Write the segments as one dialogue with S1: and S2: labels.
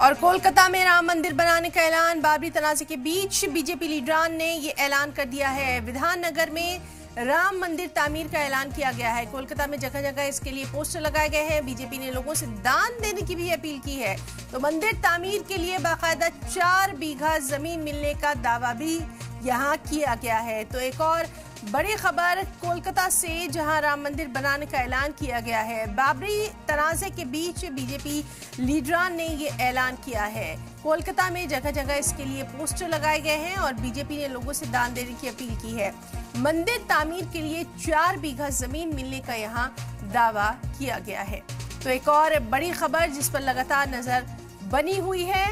S1: और कोलकाता में राम मंदिर बनाने का ऐलान, बाबरी तनाज़े के बीच बीजेपी लीडरान ने ये ऐलान कर दिया है। विधाननगर में राम मंदिर तामीर का ऐलान किया गया है। कोलकाता में जगह जगह इसके लिए पोस्टर लगाए गए हैं। बीजेपी ने लोगों से दान देने की भी अपील की है। तो मंदिर तामीर के लिए बाकायदा 4 बीघा जमीन मिलने का दावा भी यहाँ किया गया है। तो एक और बड़ी खबर कोलकाता से, जहां राम मंदिर बनाने का ऐलान किया गया है। बाबरी तनाज़े के बीच बीजेपी लीडरान ने ये ऐलान किया है। कोलकाता में जगह जगह इसके लिए पोस्टर लगाए गए हैं और बीजेपी ने लोगों से दान देने की अपील की है। मंदिर तामीर के लिए 4 बीघा जमीन मिलने का यहाँ दावा किया गया है। तो एक और बड़ी खबर जिस पर लगातार नजर बनी हुई है,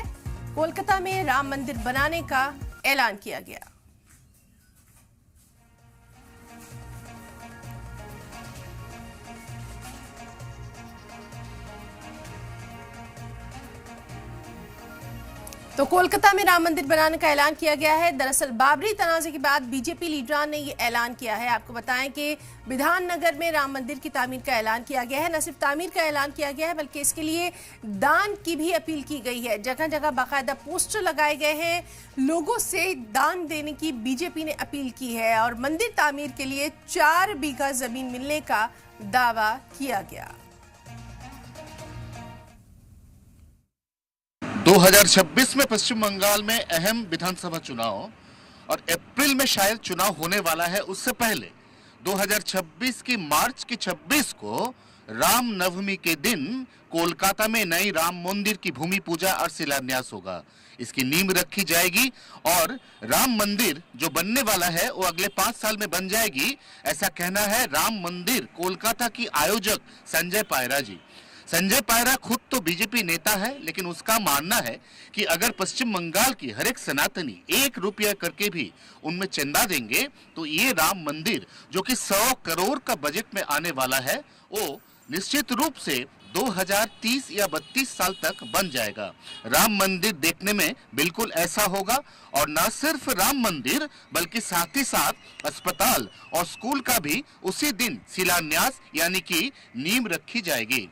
S1: कोलकाता में राम मंदिर बनाने का ऐलान किया गया। तो कोलकाता में राम मंदिर बनाने का ऐलान किया गया है। दरअसल बाबरी तनाज़े के बाद बीजेपी लीडरान ने ये ऐलान किया है। आपको बताएं कि विधाननगर में राम मंदिर की तामीर का ऐलान किया गया है। न सिर्फ तामीर का ऐलान किया गया है बल्कि इसके लिए दान की भी अपील की गई है। जगह जगह बाकायदा पोस्टर लगाए गए हैं। लोगों से दान देने की बीजेपी ने अपील की है और मंदिर तामीर के लिए 4 बीघा जमीन मिलने का दावा किया गया।
S2: 2026 में पश्चिम बंगाल में अहम विधानसभा चुनाव और अप्रैल में शायद चुनाव होने वाला है। उससे पहले 2026 की मार्च की 26 को राम नवमी के दिन कोलकाता में नई राम मंदिर की भूमि पूजा और शिलान्यास होगा। इसकी नींव रखी जाएगी और राम मंदिर जो बनने वाला है वो अगले 5 साल में बन जाएगी, ऐसा कहना है राम मंदिर कोलकाता की आयोजक संजय पायरा जी। संजय पायरा खुद तो बीजेपी नेता है, लेकिन उसका मानना है कि अगर पश्चिम बंगाल की हर एक सनातनी 1 रुपया करके भी उनमें चंदा देंगे तो ये राम मंदिर जो कि 100 करोड़ का बजट में आने वाला है वो निश्चित रूप से 2030 या 32 साल तक बन जाएगा। राम मंदिर देखने में बिल्कुल ऐसा होगा और न सिर्फ राम मंदिर बल्कि साथ ही साथ अस्पताल और स्कूल का भी उसी दिन शिलान्यास यानी कि नींव रखी जाएगी।